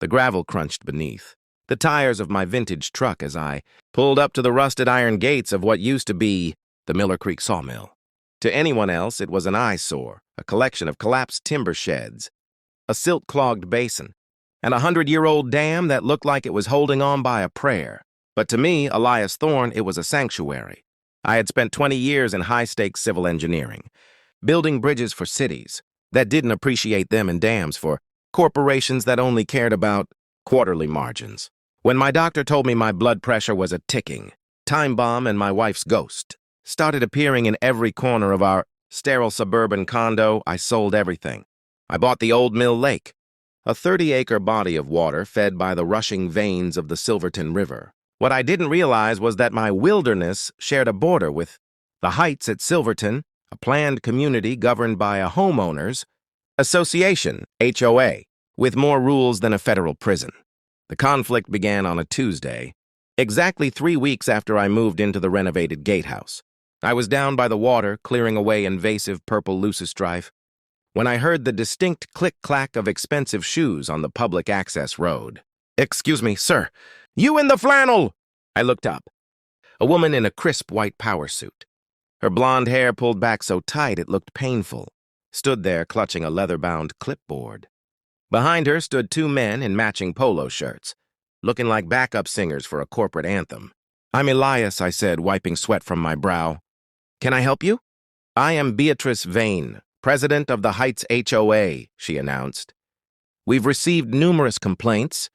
The gravel crunched beneath. The tires of my vintage truck as I pulled up to the rusted iron gates of what used to be the Miller Creek sawmill. To anyone else, it was an eyesore, a collection of collapsed timber sheds, a silt-clogged basin, and a 100-year-old dam that looked like it was holding on by a prayer. But to me, Elias Thorne, it was a sanctuary. I had spent 20 years in high-stakes civil engineering, building bridges for cities that didn't appreciate them and dams for corporations that only cared about quarterly margins. When my doctor told me my blood pressure was a ticking time bomb and my wife's ghost started appearing in every corner of our sterile suburban condo, I sold everything. I bought the Old Mill Lake, a 30-acre body of water fed by the rushing veins of the Silverton River. What I didn't realize was that my wilderness shared a border with the Heights at Silverton, a planned community governed by a homeowners association, HOA, with more rules than a federal prison. The conflict began on a Tuesday, exactly 3 weeks after I moved into the renovated gatehouse. I was down by the water, clearing away invasive purple leucostrife, when I heard the distinct click-clack of expensive shoes on the public access road. "Excuse me, sir. You in the flannel!" I looked up. A woman in a crisp white power suit. Her blonde hair pulled back so tight it looked painful, stood there clutching a leather-bound clipboard. Behind her stood 2 men in matching polo shirts, looking like backup singers for a corporate anthem. "I'm Elias," I said, wiping sweat from my brow. "Can I help you?" "I am Beatrice Vane, president of the Heights HOA," she announced. "We've received numerous complaints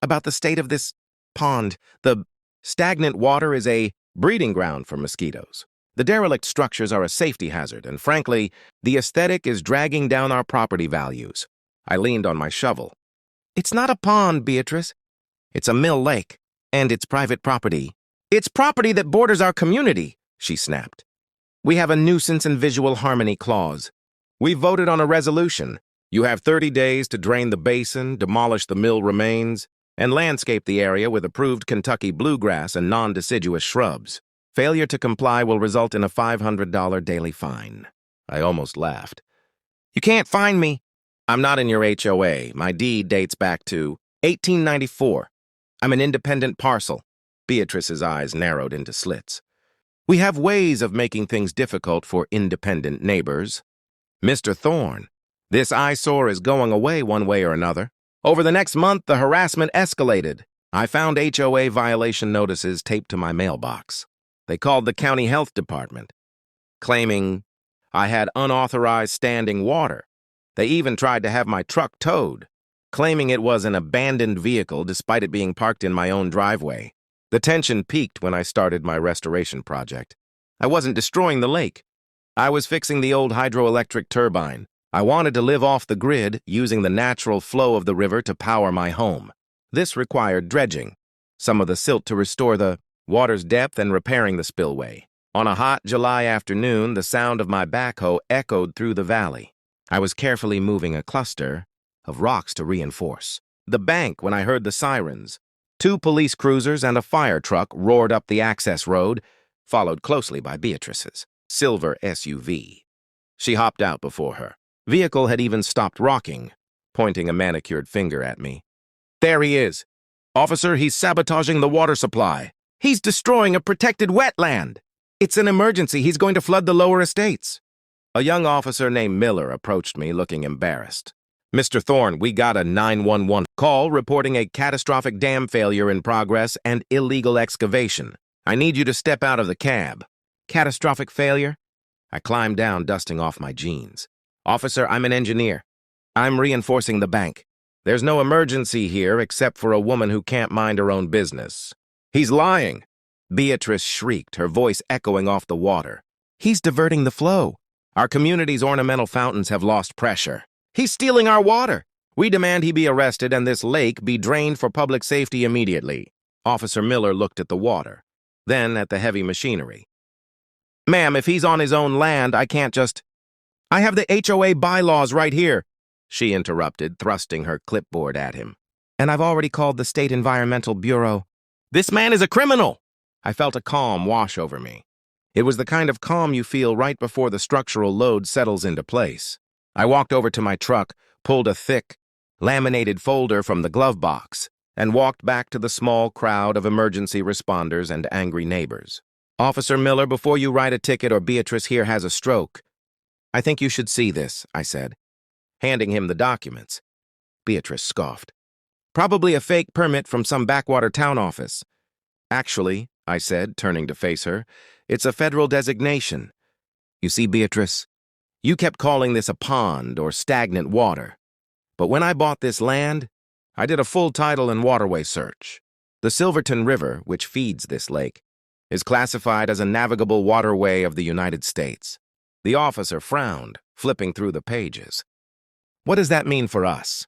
about the state of this pond. The stagnant water is a breeding ground for mosquitoes. The derelict structures are a safety hazard, and frankly, the aesthetic is dragging down our property values." I leaned on my shovel. "It's not a pond, Beatrice. It's a mill lake, and it's private property." "It's property that borders our community," she snapped. "We have a nuisance and visual harmony clause. We voted on a resolution. You have 30 days to drain the basin, demolish the mill remains, and landscape the area with approved Kentucky bluegrass and non-deciduous shrubs. Failure to comply will result in a $500 daily fine." I almost laughed. "You can't fine me. I'm not in your HOA. My deed dates back to 1894. I'm an independent parcel." Beatrice's eyes narrowed into slits. "We have ways of making things difficult for independent neighbors. Mr. Thorne, this eyesore is going away one way or another. Over the next month, the harassment escalated. I found HOA violation notices taped to my mailbox. They called the county health department, claiming I had unauthorized standing water. They even tried to have my truck towed, claiming it was an abandoned vehicle despite it being parked in my own driveway. The tension peaked when I started my restoration project. I wasn't destroying the lake. I was fixing the old hydroelectric turbine. I wanted to live off the grid, using the natural flow of the river to power my home. This required dredging some of the silt to restore the water's depth and repairing the spillway. On a hot July afternoon, the sound of my backhoe echoed through the valley. I was carefully moving a cluster of rocks to reinforce the bank when I heard the sirens. 2 police cruisers and a fire truck roared up the access road, followed closely by Beatrice's silver SUV. She hopped out before her. Vehicle had even stopped rocking, pointing a manicured finger at me. "There he is. Officer, he's sabotaging the water supply. He's destroying a protected wetland. It's an emergency. He's going to flood the lower estates." A young officer named Miller approached me, looking embarrassed. "Mr. Thorne, we got a 911 call reporting a catastrophic dam failure in progress and illegal excavation. I need you to step out of the cab." "Catastrophic failure?" I climbed down, dusting off my jeans. "Officer, I'm an engineer. I'm reinforcing the bank. There's no emergency here except for a woman who can't mind her own business." "He's lying!" Beatrice shrieked, her voice echoing off the water. "He's diverting the flow. Our community's ornamental fountains have lost pressure. He's stealing our water. We demand he be arrested and this lake be drained for public safety immediately." Officer Miller looked at the water, then at the heavy machinery. "Ma'am, if he's on his own land, I can't just—" "I have the HOA bylaws right here," she interrupted, thrusting her clipboard at him. "And I've already called the State Environmental Bureau." "This man is a criminal!" I felt a calm wash over me. It was the kind of calm you feel right before the structural load settles into place. I walked over to my truck, pulled a thick, laminated folder from the glove box, and walked back to the small crowd of emergency responders and angry neighbors. "Officer Miller, before you write a ticket or Beatrice here has a stroke, I think you should see this," I said, handing him the documents. Beatrice scoffed. "Probably a fake permit from some backwater town office." "Actually," I said, turning to face her, "it's a federal designation. You see, Beatrice, you kept calling this a pond or stagnant water. But when I bought this land, I did a full tidal and waterway search. The Silverton River, which feeds this lake, is classified as a navigable waterway of the United States." The officer frowned, flipping through the pages. "What does that mean for us?"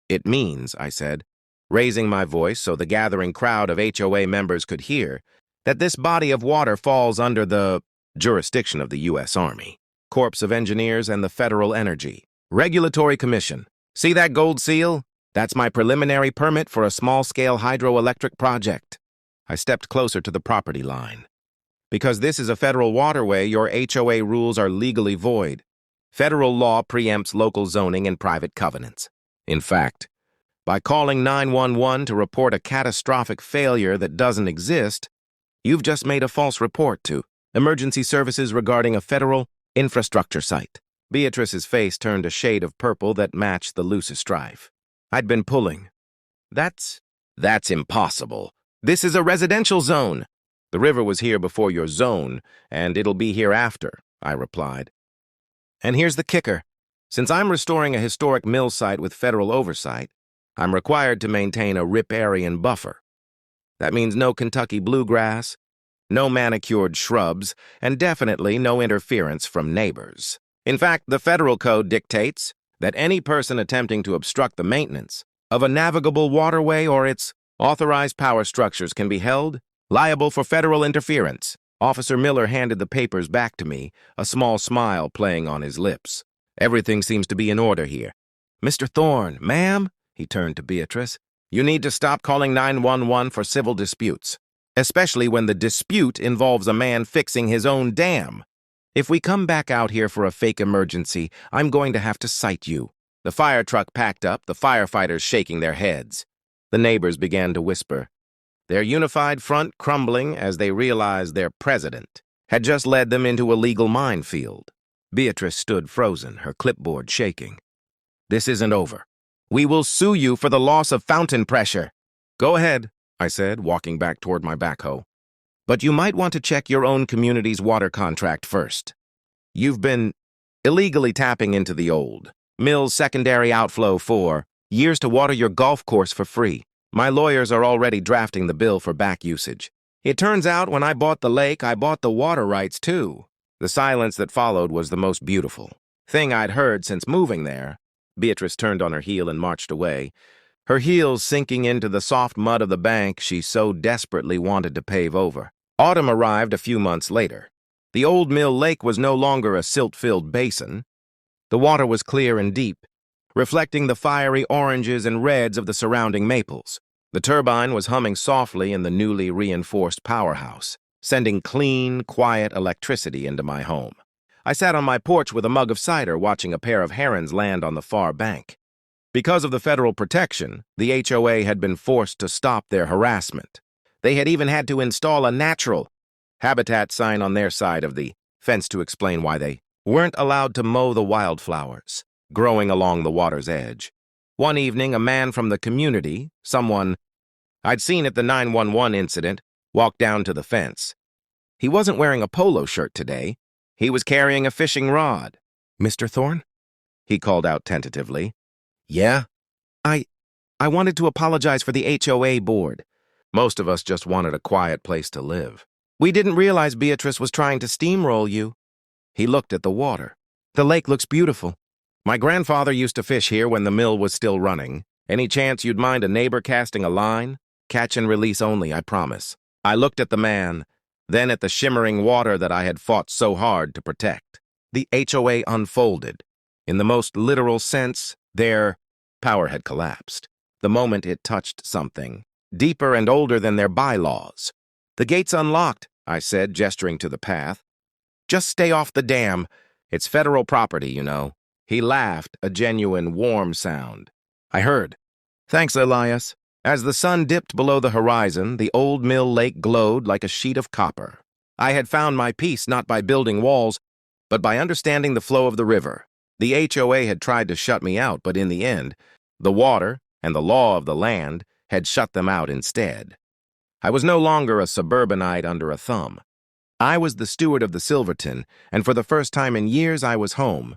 "It means," I said, raising my voice so the gathering crowd of HOA members could hear, "that this body of water falls under the jurisdiction of the U.S. Army, Corps of Engineers, and the Federal Energy Regulatory Commission. See that gold seal? That's my preliminary permit for a small-scale hydroelectric project." I stepped closer to the property line. "Because this is a federal waterway, your HOA rules are legally void. Federal law preempts local zoning and private covenants. In fact, by calling 911 to report a catastrophic failure that doesn't exist, you've just made a false report to emergency services regarding a federal infrastructure site." Beatrice's face turned a shade of purple that matched the loosest strife. I'd been pulling. That's impossible. This is a residential zone. The river was here before your zone, and it'll be here after," I replied. "And here's the kicker. Since I'm restoring a historic mill site with federal oversight, I'm required to maintain a riparian buffer. That means no Kentucky bluegrass, no manicured shrubs, and definitely no interference from neighbors. In fact, the federal code dictates that any person attempting to obstruct the maintenance of a navigable waterway or its authorized power structures can be held liable for federal interference." Officer Miller handed the papers back to me, a small smile playing on his lips. "Everything seems to be in order here. Mr. Thorne, ma'am," he turned to Beatrice, "you need to stop calling 911 for civil disputes, especially when the dispute involves a man fixing his own dam. If we come back out here for a fake emergency, I'm going to have to cite you." The fire truck packed up, the firefighters shaking their heads. The neighbors began to whisper, their unified front crumbling as they realized their president had just led them into a legal minefield. Beatrice stood frozen, her clipboard shaking. "This isn't over. We will sue you for the loss of fountain pressure." "Go ahead," I said, walking back toward my backhoe. "But you might want to check your own community's water contract first. You've been illegally tapping into the old mill's secondary outflow for years to water your golf course for free. My lawyers are already drafting the bill for back usage. It turns out when I bought the lake, I bought the water rights too." The silence that followed was the most beautiful thing I'd heard since moving there. Beatrice turned on her heel and marched away, her heels sinking into the soft mud of the bank she so desperately wanted to pave over. Autumn arrived a few months later. The old mill lake was no longer a silt-filled basin. The water was clear and deep, reflecting the fiery oranges and reds of the surrounding maples. The turbine was humming softly in the newly reinforced powerhouse, sending clean, quiet electricity into my home. I sat on my porch with a mug of cider watching a pair of herons land on the far bank. Because of the federal protection, the HOA had been forced to stop their harassment. They had even had to install a natural habitat sign on their side of the fence to explain why they weren't allowed to mow the wildflowers growing along the water's edge. One evening, a man from the community, someone I'd seen at the 911 incident, walked down to the fence. He wasn't wearing a polo shirt today. He was carrying a fishing rod. "Mr. Thorne?" he called out tentatively. "Yeah?" I wanted to apologize for the HOA board. Most of us just wanted a quiet place to live. We didn't realize Beatrice was trying to steamroll you." He looked at the water. "The lake looks beautiful. My grandfather used to fish here when the mill was still running. Any chance you'd mind a neighbor casting a line? Catch and release only, I promise." I looked at the man, then at the shimmering water that I had fought so hard to protect. The HOA unfolded. In the most literal sense, their power had collapsed. The moment it touched something deeper and older than their bylaws. "The gate's unlocked," I said, gesturing to the path. "Just stay off the dam. It's federal property, you know." He laughed, a genuine warm sound. I heard. Thanks, Elias. As the sun dipped below the horizon, the old mill lake glowed like a sheet of copper. I had found my peace not by building walls, but by understanding the flow of the river. The HOA had tried to shut me out, but in the end, the water and the law of the land had shut them out instead. I was no longer a suburbanite under a thumb. I was the steward of the Silverton, and for the first time in years I was home,